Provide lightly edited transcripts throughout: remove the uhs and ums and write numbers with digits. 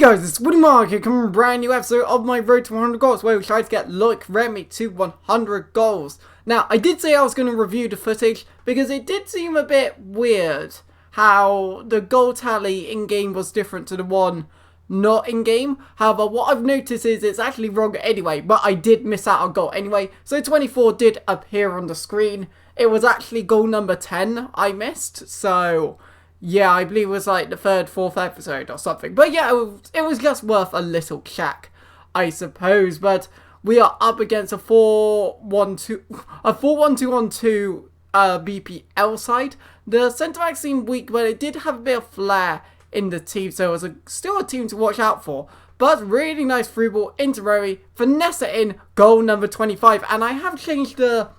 guys, it's Woody Mark here coming from a brand new episode of my Road to 100 Goals where we try to get Loic Remy to 100 goals. Now, I did say I was going to review the footage because it did seem a bit weird how the goal tally in-game was different to the one not in-game. However, what I've noticed is it's actually wrong anyway, but I did miss out a goal anyway. So 24 did appear on the screen. It was actually goal number 10 I missed, so yeah, I believe it was like the third, fourth episode or something. But yeah, it was just worth a little check, I suppose. But we are up against a 4-1-2-on-2 BPL side. The centre-back seemed weak, but it did have a bit of flair in the team, so it was still a team to watch out for. But really nice through ball into Remy, finesse it in, goal number 25. And I have changed the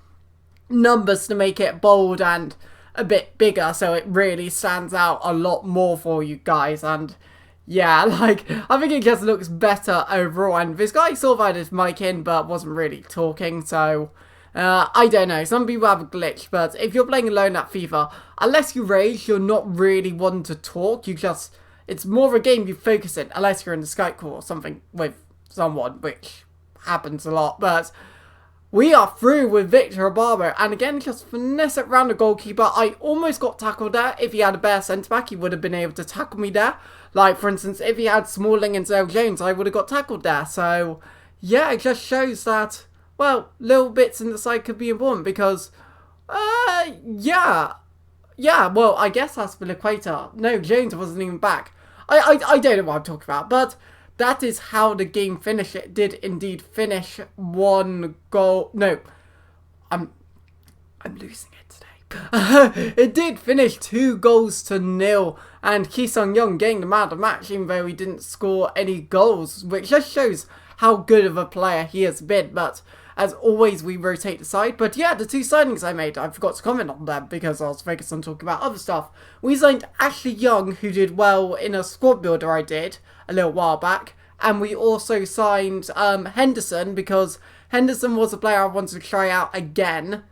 numbers to make it bold and a bit bigger, so it really stands out a lot more for you guys. And yeah, like, I think it just looks better overall. And this guy sort of had his mic in but wasn't really talking, so I don't know, some people have a glitch. But if you're playing alone at FIFA, unless you rage, you're not really one to talk. It's more of a game you focus in, unless you're in the Skype call or something with someone, which happens a lot. But we are through with Victor Obama, and again, just finesse it around the goalkeeper. I almost got tackled there. If he had a better centre-back, he would have been able to tackle me there. Like, for instance, if he had Smalling and Zell Jones, I would have got tackled there. So, yeah, it just shows that, well, little bits in the side could be important because, yeah, well, I guess that's Equator. No, Jones wasn't even back. I don't know what I'm talking about, but that is how the game finished. It did indeed finish 1 goal. No, I'm losing it today. It did finish 2-0, and Ki Sung-young getting the man of the match, even though he didn't score any goals, which just shows how good of a player he has been. But as always, we rotate the side. But yeah, the 2 signings I made, I forgot to comment on them because I was focused on talking about other stuff. We signed Ashley Young, who did well in a squad builder I did a little while back. And we also signed Henderson, because Henderson was a player I wanted to try out again,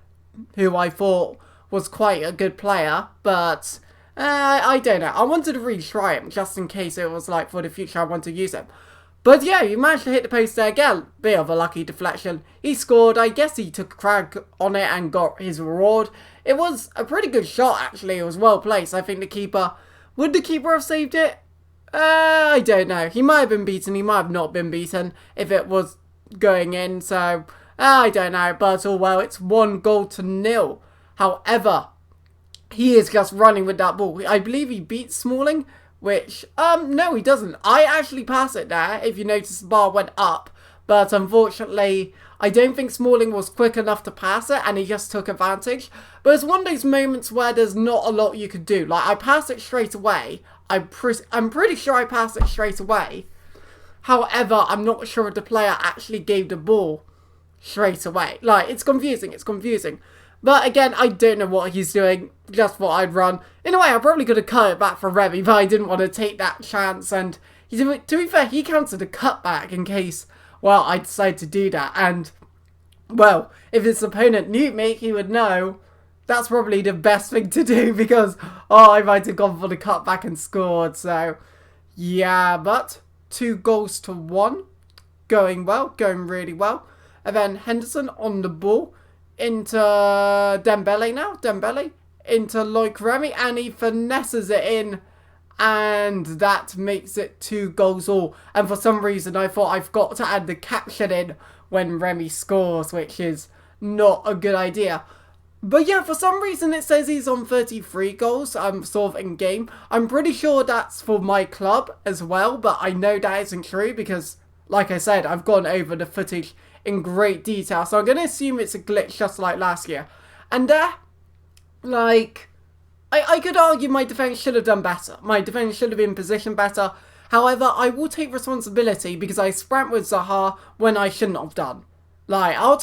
who I thought was quite a good player. But I don't know. I wanted to retry him just in case it was like for the future I want to use him. But yeah, he managed to hit the post there again. Bit of a lucky deflection. He scored. I guess he took a crack on it and got his reward. It was a pretty good shot, actually. It was well placed. I think the keeper... Would the keeper have saved it? I don't know. He might have been beaten. He might have not been beaten if it was going in. So, I don't know. But all well, it's 1-0. However, he is just running with that ball. I believe he beat Smalling. Which, no, he doesn't. I actually pass it there, if you notice the bar went up. But unfortunately, I don't think Smalling was quick enough to pass it, and he just took advantage. But it's one of those moments where there's not a lot you could do. Like, I passed it straight away. I'm pretty sure I passed it straight away. However, I'm not sure if the player actually gave the ball straight away. Like, it's confusing. But again, I don't know what he's doing. Just thought I'd run. In a way, I probably could have cut it back for Remy, but I didn't want to take that chance. And to be fair, he counted a cutback in case, well, I decided to do that. And, well, if his opponent knew me, he would know that's probably the best thing to do because, oh, I might have gone for the cutback and scored. So, yeah, but 2-1. Going well, going really well. And then Henderson on the ball. Into Dembele now. Dembele into Loic Remy, and he finesses it in, and that makes it 2 goals all. And for some reason, I thought I forgot to add the caption in when Remy scores, which is not a good idea. But yeah, for some reason it says he's on 33 goals. Sort of in game. I'm pretty sure that's for my club as well, but I know that isn't true because, like I said, I've gone over the footage in great detail, so I'm going to assume it's a glitch just like last year. And like, I could argue my defence should have done better. My defence should have been positioned better. However, I will take responsibility because I sprint with Zaha when I shouldn't have done. Like, I would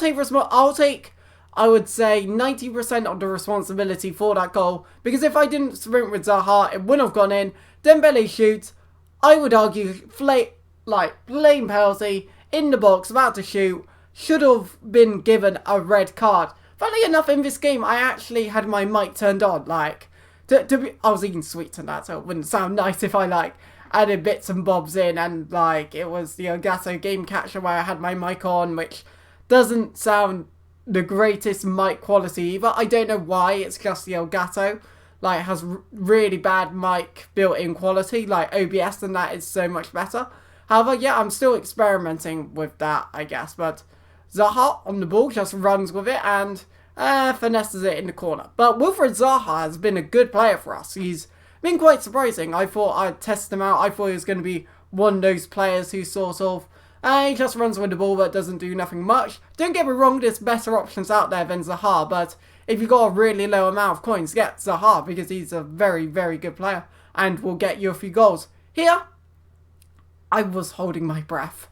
say 90% of the responsibility for that goal, because if I didn't sprint with Zaha, it wouldn't have gone in. Dembele shoots, I would argue, plain penalty, in the box, about to shoot, should have been given a red card. Funnily enough, in this game, I actually had my mic turned on. Like, I was eating sweets and that, so it wouldn't sound nice if I, added bits and bobs in, and like it was the Elgato game catcher where I had my mic on, which doesn't sound the greatest mic quality either. I don't know why, it's just the Elgato. Like, it has really bad mic built-in quality. Like, OBS and that is so much better. However, yeah, I'm still experimenting with that, I guess. But Zaha on the ball just runs with it and finesses it in the corner. But Wilfried Zaha has been a good player for us. He's been quite surprising. I thought I'd test him out. I thought he was going to be one of those players who sort of he just runs with the ball but doesn't do nothing much. Don't get me wrong, there's better options out there than Zaha, but if you've got a really low amount of coins, get Zaha because he's a very, very good player and will get you a few goals. Here, I was holding my breath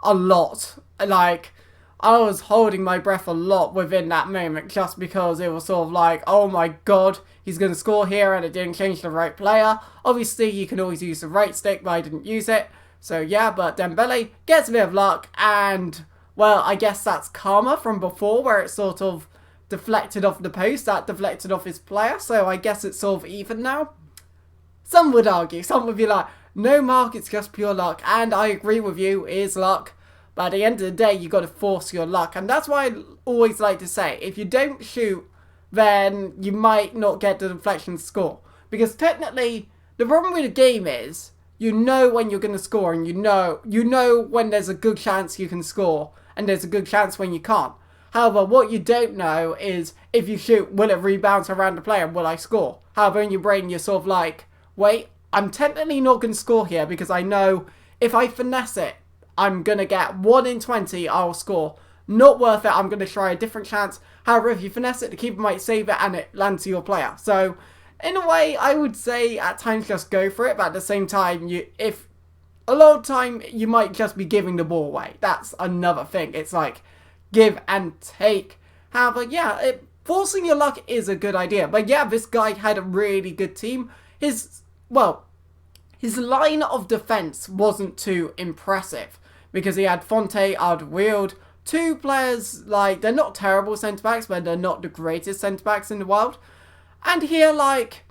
a lot. Like, I was holding my breath a lot within that moment just because it was sort of like, oh my god, he's going to score here and it didn't change the right player. Obviously, you can always use the right stick, but I didn't use it. So yeah, but Dembele gets a bit of luck and, well, I guess that's karma from before where it sort of deflected off the post, that deflected off his player, so I guess it's sort of even now. Some would argue, some would be like, no Mark, it's just pure luck, and I agree with you, it is luck, but at the end of the day, you got to force your luck, and that's why I always like to say, if you don't shoot, then you might not get the deflection score, because technically, the problem with the game is, you know when you're going to score, and you know when there's a good chance you can score, and there's a good chance when you can't. However, what you don't know is, if you shoot, will it rebound around the player and will I score? However, in your brain, you're sort of like, wait, I'm technically not going to score here because I know if I finesse it, I'm going to get 1 in 20, I'll score. Not worth it, I'm going to try a different chance. However, if you finesse it, the keeper might save it and it lands to your player. So, in a way, I would say at times just go for it, but at the same time, if a lot of time, you might just be giving the ball away. That's another thing. It's like, give and take. However, yeah, forcing your luck is a good idea. But yeah, this guy had a really good team. His line of defense wasn't too impressive because he had Fonte, Alderweireld, two players, like, they're not terrible centre-backs, but they're not the greatest centre-backs in the world. And here, like,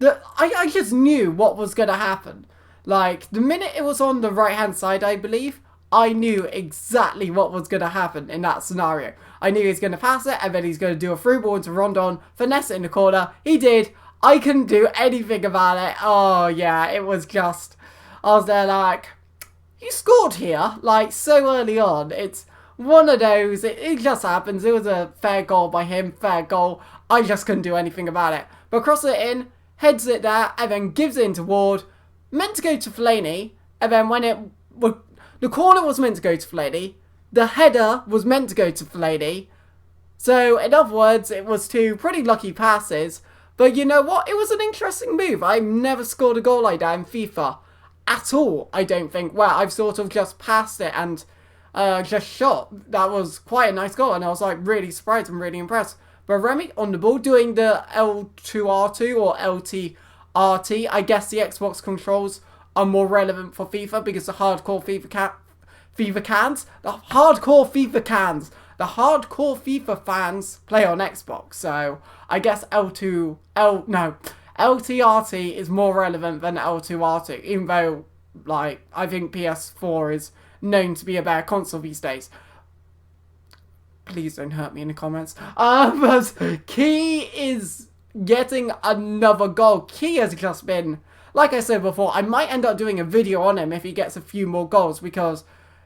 I just knew what was going to happen. Like, the minute it was on the right-hand side, I believe, I knew exactly what was going to happen in that scenario. I knew he was going to pass it, and then he's going to do a through ball into Rondon, finesse it in the corner. He did. I couldn't do anything about it. Oh, yeah, it was just... I was there like, you scored here, like, so early on. It's one of those, it just happens. It was a fair goal by him, fair goal. I just couldn't do anything about it. But crosses it in, heads it there, and then gives it into Ward. Meant to go to Fellaini, and then when it... The corner was meant to go to Fellaini. The header was meant to go to Fellaini. So, in other words, it was two pretty lucky passes. But you know what? It was an interesting move. I've never scored a goal like that in FIFA. At all, I don't think. Well, I've sort of just passed it and just shot. That was quite a nice goal. And I was like really surprised and really impressed. But Remy on the ball doing the L2R2 or LTRT. I guess the Xbox controls are more relevant for FIFA because the hardcore FIFA FIFA fans play on Xbox. So I guess LTRT is more relevant than L2R2, even though, like, I think PS4 is known to be a better console these days. Please don't hurt me in the comments. But Key is getting another goal. Key has just been... Like I said before, I might end up doing a video on him if he gets a few more goals because,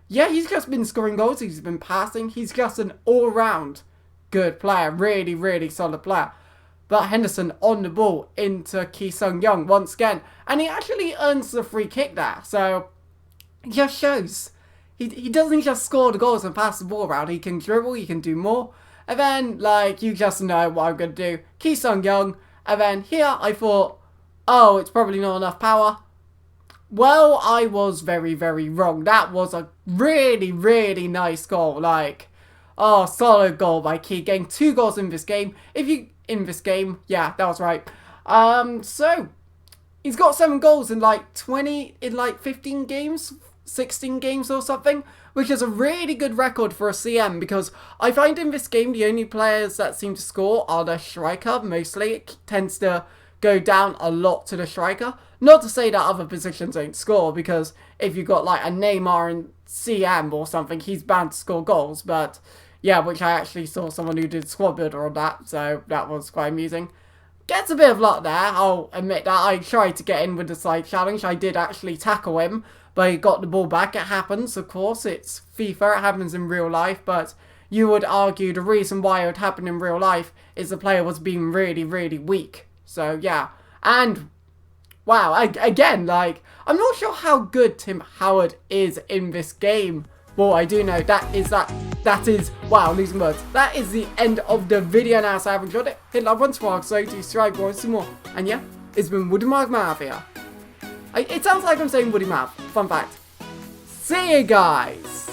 yeah, he's just been scoring goals, he's been passing, he's just an all-round good player, really, really solid player. But Henderson on the ball into Ki Sung-young once again, and he actually earns the free kick there, so it just shows. He doesn't just score the goals and pass the ball around, he can dribble, he can do more, and then, like, you just know what I'm going to do. Ki Sung-young, and then here I thought, oh, it's probably not enough power. Well, I was very, very wrong. That was a really, really nice goal. Like, oh, solid goal by Key. Getting 2 goals in this game. Yeah, that was right. So, he's got 7 goals in like 15 games, 16 games or something, which is a really good record for a CM because I find in this game the only players that seem to score are the striker, mostly. It tends to go down a lot to the striker. Not to say that other positions don't score, because if you've got like a Neymar and CM or something, he's bound to score goals. But yeah, which I actually saw someone who did squad builder on that, so that was quite amusing. Gets a bit of luck there, I'll admit that. I tried to get in with the side challenge. I did actually tackle him, but he got the ball back. It happens, of course. It's FIFA, it happens in real life, but you would argue the reason why it would happen in real life is the player was being really, really weak. So, yeah. And, wow, again, like, I'm not sure how good Tim Howard is in this game. Well, I do know that is, wow, losing words. That is the end of the video now, so I have enjoyed it. Hit like once more, so to subscribe, want some more. And yeah, it's been Woody Mav here. It sounds like I'm saying Woody Mav. Fun fact. See you guys!